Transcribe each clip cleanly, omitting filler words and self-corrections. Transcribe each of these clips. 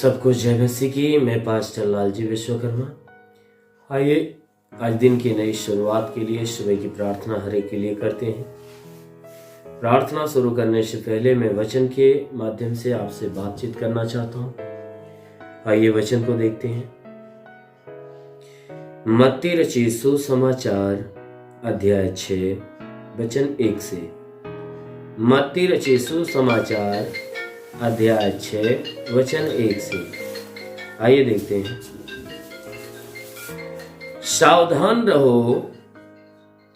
सबको जय मसीह की। मैं पास्टर लालजी विश्वकर्मा। आइए आज दिन की नई शुरुआत के लिए सुबह की प्रार्थना हर एक के लिए करते हैं। प्रार्थना शुरू करने से पहले मैं वचन के माध्यम से आपसे बातचीत करना चाहता हूँ। आइए वचन को देखते हैं। मत्ती रचित सुसमाचार अध्याय 6 वचन 1 से। मत्ती रचित सुसमाचार अध्याय 6 वचन 1 से। आइए देखते हैं। सावधान रहो,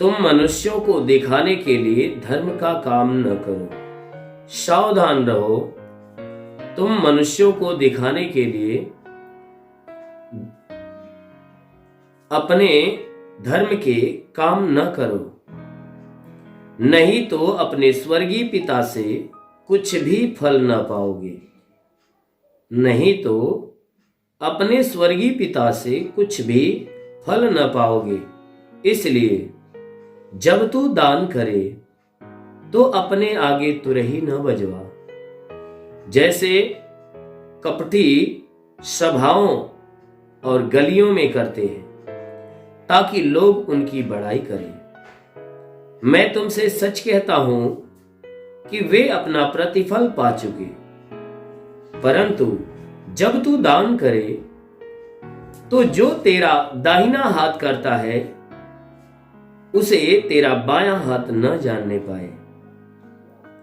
तुम मनुष्यों को दिखाने के लिए धर्म का काम न करो। सावधान रहो, तुम मनुष्यों को दिखाने के लिए अपने धर्म के काम न करो, नहीं तो अपने स्वर्गीय पिता से कुछ भी फल न पाओगे। नहीं तो अपने स्वर्गीय पिता से कुछ भी फल न पाओगे। इसलिए जब तू दान करे तो अपने आगे तुरही न बजवा, जैसे कपटी सभाओं और गलियों में करते हैं, ताकि लोग उनकी बड़ाई करें। मैं तुमसे सच कहता हूं कि वे अपना प्रतिफल पा चुके। परंतु जब तू दान करे तो जो तेरा दाहिना हाथ करता है उसे तेरा बायां हाथ न जानने पाए,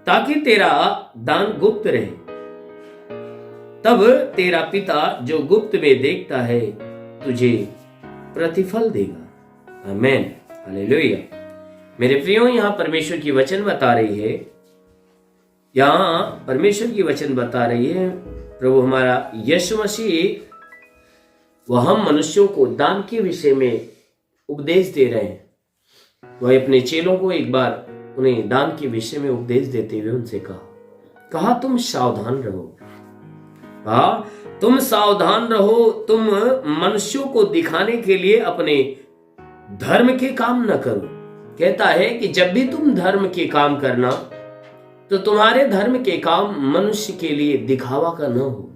ताकि तेरा दान गुप्त रहे। तब तेरा पिता जो गुप्त में देखता है तुझे प्रतिफल देगा। आमीन, हालेलुया। मेरे प्रियो, यहां परमेश्वर की वचन बता रही है, प्रभु हमारा यीशु मसीह वह हम मनुष्यों को दान के विषय में उपदेश दे रहे हैं। वह अपने चेलों को एक बार उन्हें दान के विषय में उपदेश देते हुए उनसे कहा तुम सावधान रहो। तुम सावधान रहो, तुम मनुष्यों को दिखाने के लिए अपने धर्म के काम न करो। कहता है कि जब भी तुम धर्म के काम करना तो तुम्हारे धर्म के काम मनुष्य के लिए दिखावा का न हो।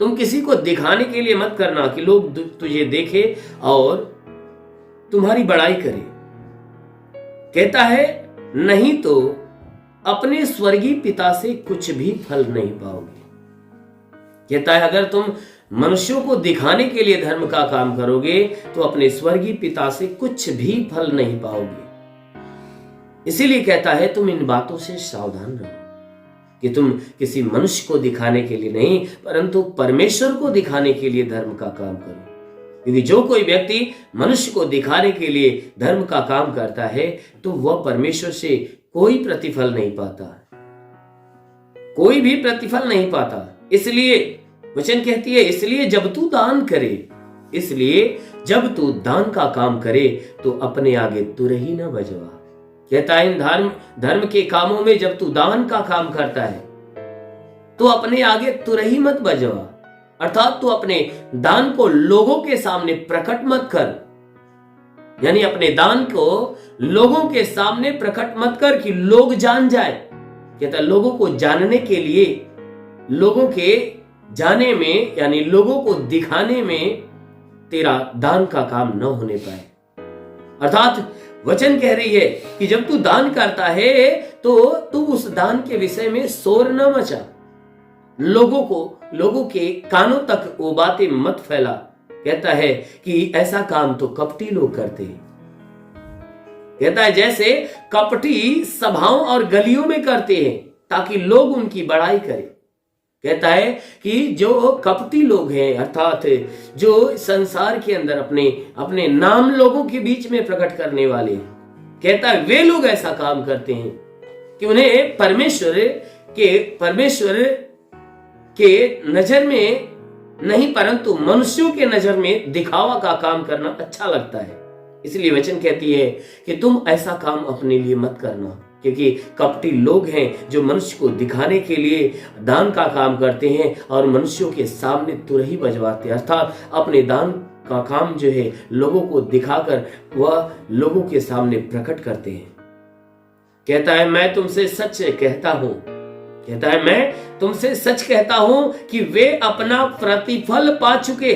तुम किसी को दिखाने के लिए मत करना कि लोग तुझे देखे और तुम्हारी बड़ाई करें। कहता है नहीं तो अपने स्वर्गीय पिता से कुछ भी फल नहीं पाओगे। कहता है अगर तुम मनुष्यों को दिखाने के लिए धर्म का काम करोगे तो अपने स्वर्गीय पिता से कुछ भी फल नहीं पाओगे। इसीलिए कहता है तुम इन बातों से सावधान रहो कि तुम किसी मनुष्य को दिखाने के लिए नहीं, परंतु परमेश्वर को दिखाने के लिए धर्म का काम करो। क्योंकि जो कोई व्यक्ति मनुष्य को दिखाने के लिए धर्म का काम करता है तो वह परमेश्वर से कोई प्रतिफल नहीं पाता, कोई भी प्रतिफल नहीं पाता। इसलिए वचन कहती है इसलिए जब तू दान का काम करे तो अपने आगे तुरही न बजवा। कहता है इन धर्म के कामों में जब तू दान का काम करता है तो अपने आगे तुरही मत बजवा, अर्थात तू अपने दान को लोगों के सामने प्रकट मत कर। यानी अपने दान को लोगों के सामने प्रकट मत कर कि लोग जान जाए। कहता है लोगों को जानने के लिए, लोगों के जाने में यानी लोगों को दिखाने में तेरा दान का काम न होने पाए। अर्थात वचन कह रही है कि जब तू दान करता है तो तू उस दान के विषय में शोर न मचा, लोगों के कानों तक वो बातें मत फैला। कहता है कि ऐसा काम तो कपटी लोग करते हैं। कहता है जैसे कपटी सभाओं और गलियों में करते हैं ताकि लोग उनकी बड़ाई करें। कहता है कि जो कपटी लोग हैं, अर्थात जो संसार के अंदर अपने नाम लोगों के बीच में प्रकट करने वाले, कहता है वे लोग ऐसा काम करते हैं कि उन्हें परमेश्वर के नजर में नहीं परंतु मनुष्यों के नजर में दिखावा का काम करना अच्छा लगता है। इसलिए वचन कहती है कि तुम ऐसा काम अपने लिए मत करना, क्योंकि कपटी लोग हैं जो मनुष्य को दिखाने के लिए दान का काम करते हैं और मनुष्यों के सामने तुरही बजवाते हैं। अर्थात अपने दान का काम जो है लोगों को दिखाकर वह लोगों के सामने प्रकट करते हैं। कहता है मैं तुमसे सच कहता हूं कहता है मैं तुमसे सच कहता हूं कि वे अपना प्रतिफल पा चुके।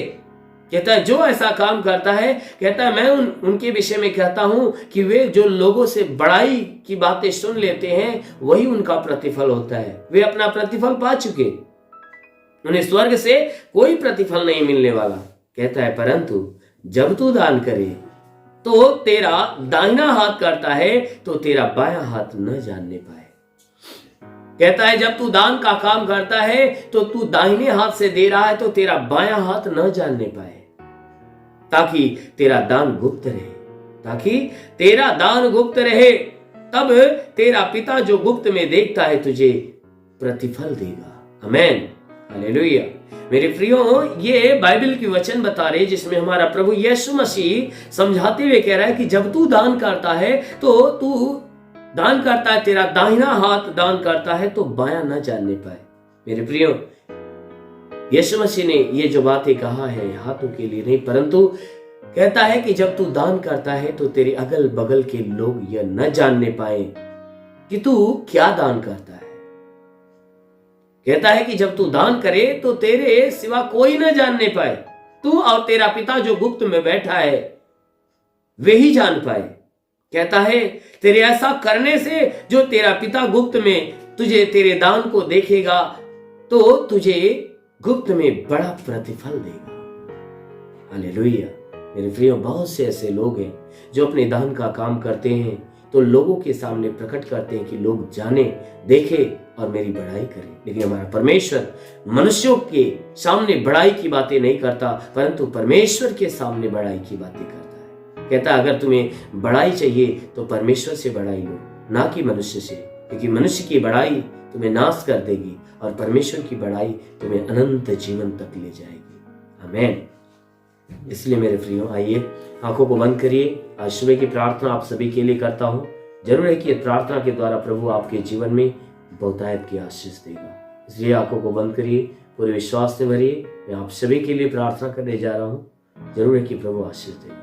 कहता है जो ऐसा काम करता है, कहता है मैं उनके विषय में कहता हूं कि वे जो लोगों से बड़ाई की बातें सुन लेते हैं वही उनका प्रतिफल होता है। वे अपना प्रतिफल पा चुके, उन्हें स्वर्ग से कोई प्रतिफल नहीं मिलने वाला। कहता है परंतु जब तू दान करे तो तेरा दाहिना हाथ करता है तो तेरा बायां हाथ न जानने पाए। कहता है जब तू दान का काम करता है तो तू दाहिने हाथ से दे रहा है तो तेरा बायां हाथ न जानने पाए, ताकि तेरा दान गुप्त रहे, ताकि तेरा दान गुप्त रहे। तब तेरा पिता जो गुप्त में देखता है तुझे प्रतिफल देगा। आमीन, हालेलुया। मेरे प्रियो, ये बाइबल की वचन बता रहे जिसमें हमारा प्रभु यीशु मसीह समझाते हुए कह रहा है कि जब तू दान करता है तो तू दान करता है, तेरा दाहिना हाथ दान करता है तो बायां न जानने पाए। मेरे प्रियो, यीशु मसीह ने ये जो बातें कहा है हाथों के लिए नहीं, परंतु कहता है कि जब तू दान करता है तो तेरे अगल बगल के लोग यह न जानने पाए कि तू क्या दान करता है। कहता है कि जब तू दान करे तो तेरे सिवा कोई न जानने पाए, तू और तेरा पिता जो गुप्त में बैठा है वे ही जान पाए। कहता है तेरे ऐसा करने से जो तेरा पिता गुप्त में तुझे तेरे दान को देखेगा तो तुझे गुप्त में बड़ा प्रतिफल देगा। हालेलुया। मेरे प्रियो, बहुत से ऐसे लोग हैं जो अपने दान का काम करते हैं तो लोगों के सामने प्रकट करते हैं कि लोग जाने, देखे और मेरी बड़ाई करें। लेकिन हमारा परमेश्वर मनुष्यों के सामने बड़ाई की बातें नहीं करता, परंतु परमेश्वर के सामने बड़ाई की बातें करता है। कहता है अगर तुम्हें बड़ाई चाहिए तो परमेश्वर से बड़ाई लो, ना कि मनुष्य से, क्योंकि मनुष्य की बड़ाई तुम्हें नाश कर देगी और परमेश्वर की बड़ाई तुम्हें अनंत जीवन तक ले जाएगी। आमीन। इसलिए मेरे प्रियो, आइए आंखों को बंद करिए। आज सुबह की प्रार्थना आप सभी के लिए करता हूं। जरूर है कि प्रार्थना के द्वारा प्रभु आपके जीवन में बहुतायत की आशीष देगा। इसलिए आंखों को बंद करिए, पूरे विश्वास से भरिए। मैं आप सभी के लिए प्रार्थना करने जा रहा हूं। जरूर है कि प्रभु आशीष देगा।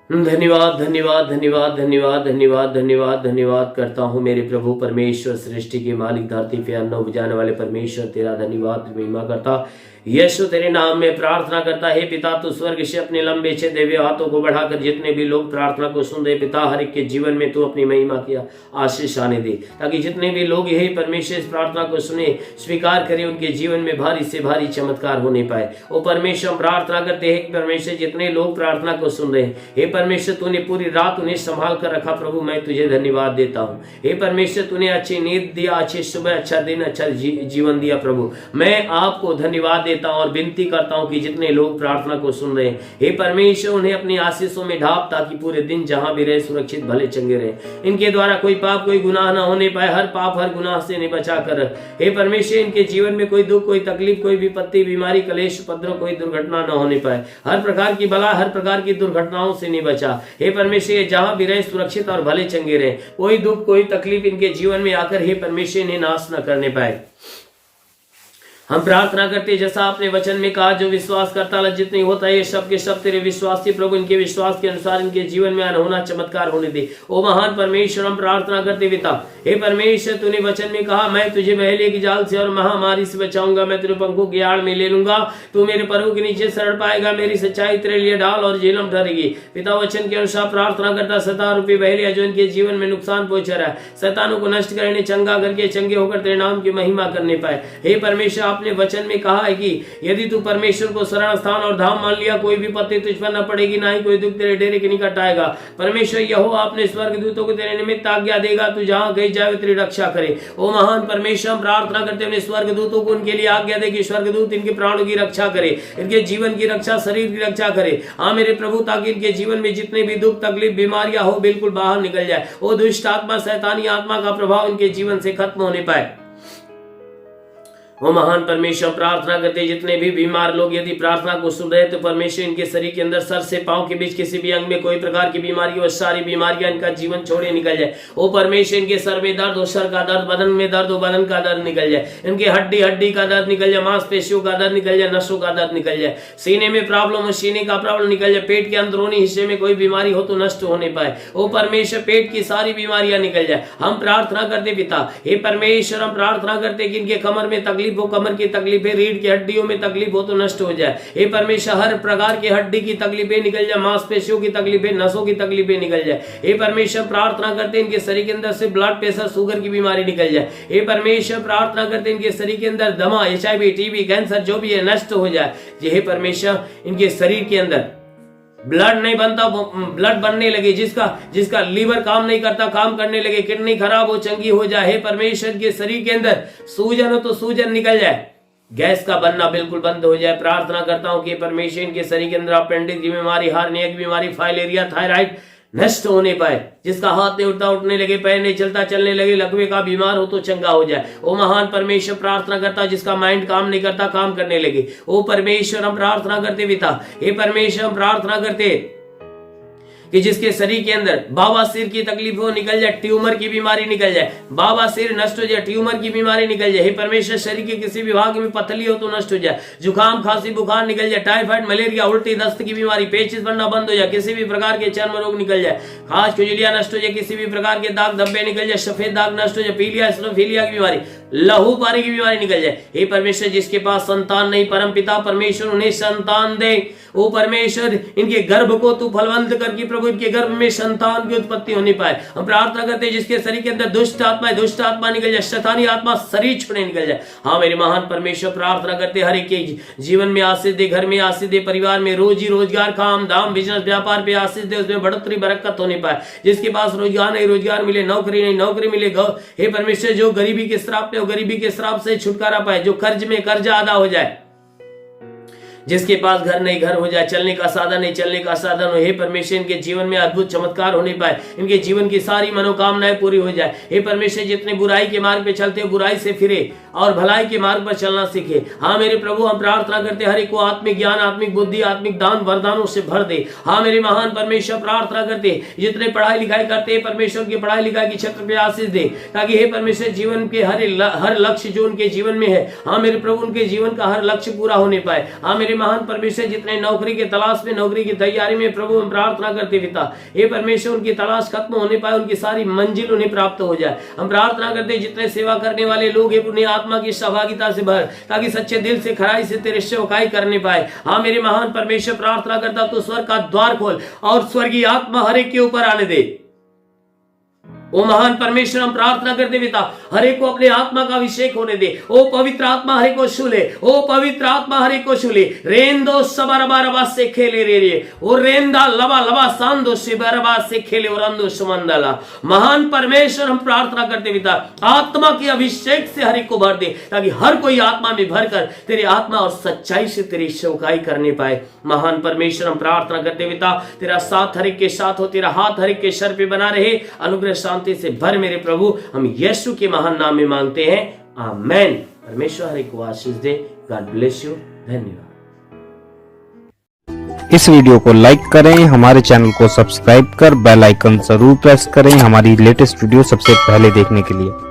धन्यवाद धन्यवाद धन्यवाद धन्यवाद धन्यवाद धन्यवाद धन्यवाद करता हूँ मेरे प्रभु परमेश्वर, सृष्टि के मालिक, धरती पे अन्न उपजाने वाले परमेश्वर, तेरा धन्यवाद महिमा करता। यीशु तेरे नाम में प्रार्थना करता है पिता, तू स्वर्ग से अपने लंबे छे दिव्य हाथों को बढ़ाकर जितने भी लोग प्रार्थना को सुन रहे पिता, हर एक के जीवन में तू अपनी महिमा की आशीष आने दे, ताकि जितने भी लोग यही परमेश्वर इस प्रार्थना को सुने, स्वीकार करें, उनके जीवन में भारी से भारी चमत्कार होने पाए। ओ परमेश्वर, प्रार्थना करते हैं परमेश्वर जितने लोग प्रार्थना को सुन रहे हैं, हे परमेश्वर तूने पूरी रात उन्हें संभाल कर रखा। प्रभु मैं तुझे धन्यवाद देता हूँ। हे परमेश्वर तूने अच्छी नींद दिया, अच्छी सुबह, अच्छा दिन, अच्छा जीवन दिया। प्रभु मैं आपको धन्यवाद देता हूं और विनती करता हूं कि जितने लोग प्रार्थना को सुन रहे हैं, हे परमेश्वर उन्हें अपनी आशीषों में ढाप, ताकि पूरे दिन जहां भी रहे सुरक्षित भले चंगे रहे। इनके द्वारा कोई पाप कोई गुनाह ना होने पाए, हर पाप हर गुनाह से इन्हें बचा कर। हे परमेश्वर इनके जीवन में कोई दुख, कोई तकलीफ, कोई विपत्ति, बीमारी, कलेश, उपद्रव, कोई दुर्घटना न होने पाए। हर प्रकार की बला, हर प्रकार की दुर्घटनाओं से नहीं बचा। हे परमेश्वर जहां भी रहे सुरक्षित और भले चंगे रहे। कोई दुख कोई तकलीफ इनके जीवन में आकर हे परमेश्वर इन्हें नाश न करने पाए। हम प्रार्थना करते जैसा आपने वचन में कहा, जो विश्वास करता लज्जित नहीं होता। ये सब के सब तेरे विश्वास से प्रभु इनके विश्वास के अनुसार इनके जीवन में अनहोना चमत्कार होने दे। ओ महान परमेश्वर, हम प्रार्थना करते पिता, हे परमेश्वर तूने वचन में कहा, मैं तुझे बहेलिये की जाल से और महामारी से बचाऊंगा, मैं तेरे पंखों की आड़ में ले लूंगा, तू मेरे पैरों के नीचे शरण पाएगा, मेरी सच्चाई तेरे लिए ढाल और झेलम ठहरेगी। पिता वचन के अनुसार प्रार्थना करता, शैतान रूपी बहेलिया जो इनके जीवन में नुकसान पहुंचा रहा है, शैतानों को नष्ट करने, चंगा करके चंगे होकर तेरे नाम की महिमा करने पाए। हे परमेश्वर आपने वचन में कहा है कि यदि तू परमेश्वर को शरण स्थान और धाम मान लिया, कोई विपत्ति तुझ पर न पड़ेगी, ना ही कोई दुख तेरे डेरे के निकट आएगा। परमेश्वर यहोवा अपने स्वर्गदूतों को तेरे निमित्त आज्ञा देगा, तू जहां कहीं जाए तेरी रक्षा करे। ओ महान परमेश्वर, हम प्रार्थना करते हैं स्वर्गदूतों को उनके लिए आज्ञा दे कि स्वर्गदूत इनके प्राणों की रक्षा करे, इनके जीवन की रक्षा, शरीर की रक्षा करे। हाँ मेरे प्रभु, ताकि इनके जीवन में जितने भी दुख तकलीफ बीमारियां हो बिल्कुल बाहर निकल जाए। ओ दुष्ट आत्मा, शैतानी आत्मा का प्रभाव इनके जीवन से खत्म होने पाए। वो महान परमेश्वर प्रार्थना करते जितने भी बीमार लोग यदि प्रार्थना को सुन रहे तो परमेश्वर इनके शरीर के अंदर सर से पांव के बीच किसी भी अंग में कोई प्रकार की बीमारी हो, सारी बीमारियां इनका जीवन छोड़े निकल जाए। वो परमेश्वर इनके सर में दर्द हो, सर का दर्द, बदन में दर्द हो, बदन का दर्द निकल जाए, इनके हड्डी का दर्द निकल जाए, मांसपेशियों का दर्द निकल जाए, नसों का दर्द निकल जाए, सीने में प्रॉब्लम हो, सीने का प्रॉब्लम निकल जाए, पेट के अंदरूनी हिस्से में कोई बीमारी हो तो नष्ट होने पाए। वो परमेश्वर पेट की सारी बीमारियां निकल जाए। हम प्रार्थना करते पिता, हे परमेश्वर हम प्रार्थना करते कि इनके कमर में तकलीफ हो, कमर की तकलीफें, रीढ़ की हड्डियों में तकलीफ हो तो नष्ट हो जाए। हे परमेश्वर हर प्रकार की हड्डी की तकलीफें निकल जाए, मांसपेशियों की तकलीफें, नसों की तकलीफें निकल जाए। हे परमेश्वर प्रार्थना करते इनके शरीर के अंदर से ब्लड प्रेशर, शुगर की बीमारी निकल जाए। हे परमेश्वर प्रार्थना करते इनके शरीर के अंदर दमा, HIV, TB, कैंसर जो भी है नष्ट हो जाए। हे परमेश्वर इनके शरीर के अंदर ब्लड नहीं बनता, ब्लड बनने लगे, जिसका लीवर काम नहीं करता काम करने लगे, किडनी खराब हो, चंगी हो जाए। हे परमेश्वर के शरीर के अंदर सूजन हो तो सूजन निकल जाए, गैस का बनना बिल्कुल बंद हो जाए। प्रार्थना करता हूं कि परमेश्वर इनके शरीर के अंदर अपेंडिक्स की बीमारी, हार्निया की बीमारी, फाइलेरिया, थायराइड नष्ट होने पाए। जिसका हाथ नहीं उठता, उठने लगे, पैर नहीं चलता, चलने लगे, लकवे का बीमार हो तो चंगा हो जाए। ओ महान परमेश्वर प्रार्थना करता जिसका माइंड काम नहीं करता काम करने लगे। ओ परमेश्वर हम प्रार्थना करते पिता, हे परमेश्वर हम प्रार्थना करते कि जिसके शरीर के अंदर बवासीर की तकलीफ हो निकल जाए, ट्यूमर की बीमारी निकल जाए, बवासीर नष्ट हो जाए, ट्यूमर की बीमारी निकल जाए। हे परमेश्वर शरीर के किसी भी भाग में पथली हो तो नष्ट हो जाए, जुकाम, खांसी, बुखार निकल जाए, टाइफाइड, मलेरिया, उल्टी, दस्त की बीमारी, पेचिस बनना बंद हो जाए, किसी भी प्रकार के चर्म रोग निकल जाए, खास खुजलियां नष्ट हो जाए, किसी भी प्रकार के दाग धब्बे निकल जाए, सफेद दाग नष्ट हो जाए, पीलिया, एसिडोफिलिया की बीमारी, लहू पारी की बीमारी निकल जाए। हे परमेश्वर जिसके पास संतान नहीं, परम पिता परमेश्वर उन्हें संतान दे। ओ परमेश्वर इनके गर्भ को तू फलवंत करके प्रभु इनके गर्भ में संतान की उत्पत्ति होनी पाए। हम प्रार्थना करते हैं जिसके शरीर के अंदर दुष्ट आत्मा निकल जाए, शैतानी आत्मा शरीर छोड़े निकल जाए। हाँ मेरे महान परमेश्वर प्रार्थना करते हर एक के जीवन में आशीष दे, घर में आशीष दे, परिवार में रोजी रोजगार, काम धाम, बिजनेस व्यापार पे आशीष दे, उसमें बढ़ोतरी बरकत होने पाए। जिसके पास रोजगार नहीं, रोजगार मिले, नौकरी नहीं, नौकरी मिले। हे परमेश्वर जो गरीबी के श्राप पे हो, गरीबी के श्राप से छुटकारा पाए, जो कर्ज में कर्जा अदा हो जाए, जिसके पास घर नहीं घर हो जाए, चलने का साधन नहीं चलने का साधन हो। हे परमेश्वर इनके जीवन में अद्भुत चमत्कार होने पाए, इनके जीवन की सारी मनोकामनाएं पूरी हो जाए। हे परमेश्वर जितने बुराई के मार्ग पे चलते हो बुराई से फिरे और भलाई के मार्ग पर चलना सीखे। हाँ मेरे प्रभु हम प्रार्थना करते हर एक को आत्मिक ज्ञान, आत्मिक बुद्धि, आत्मिक दान वरदानों से भर दे। हाँ मेरे महान परमेश्वर प्रार्थना करते जितने पढ़ाई लिखाई करते हैं परमेश्वर की पढ़ाई लिखाई के क्षेत्र पे आशीष दे, ताकि हे परमेश्वर जीवन के हर लक्ष्य जो उनके जीवन में है, हाँ मेरे प्रभु उनके जीवन का हर लक्ष्य पूरा होने पाए। हाँ मेरे महान परमेश्वर जितने नौकरी के तलाश में, नौकरी की तैयारी में प्रभु हम प्रार्थना करते पिता, हे परमेश्वर उनकी तलाश खत्म होने पाए, उनकी सारी मंजिल उन्हें प्राप्त हो जाए। हम प्रार्थना करते जितने सेवा करने वाले लोग हैं उन्हें आत्मा की सहभागिता से भर, ताकि सच्चे दिल से खराई से तेरे सेवकाई करने पाए। हाँ मेरे महान परमेश्वर प्रार्थना करता तो स्वर्ग का द्वार खोल और स्वर्गीय आत्मा हर एक के ऊपर आने दे। ओ महान परमेश्वर हम प्रार्थना करते पिता हर एक को अपने आत्मा का अभिषेक होने दे। ओ पवित्र आत्मा हर एक को छू ले, ओ पवित्र आत्मा हर एक को छू ले। रेंदो सबरबा से खेले रे ओ रेंदा लबा लबा सांदो सिबरबा से खेले औरंदो सुमंदला। महान परमेश्वर हम प्रार्थना करते पिता आत्मा के अभिषेक से हर एक को भर दे, ताकि हर कोई आत्मा में भरकर तेरे आत्मा और सच्चाई से तेरी सेवकाई करने पाए। महान परमेश्वर हम प्रार्थना करते पिता तेरा साथ हर एक के साथ हो, तेरा हाथ हर एक के सर पे बना रहे, अनुग्रह शांति से भर मेरे प्रभु। हम यीशु के महान नाम में मांगते हैं, आमेन। परमेश्वर हर एक को आशीष दे। God bless you. धन्यवाद। इस वीडियो को लाइक करें, हमारे चैनल को सब्सक्राइब कर बेल आइकन जरूर प्रेस करें हमारी लेटेस्ट वीडियो सबसे पहले देखने के लिए।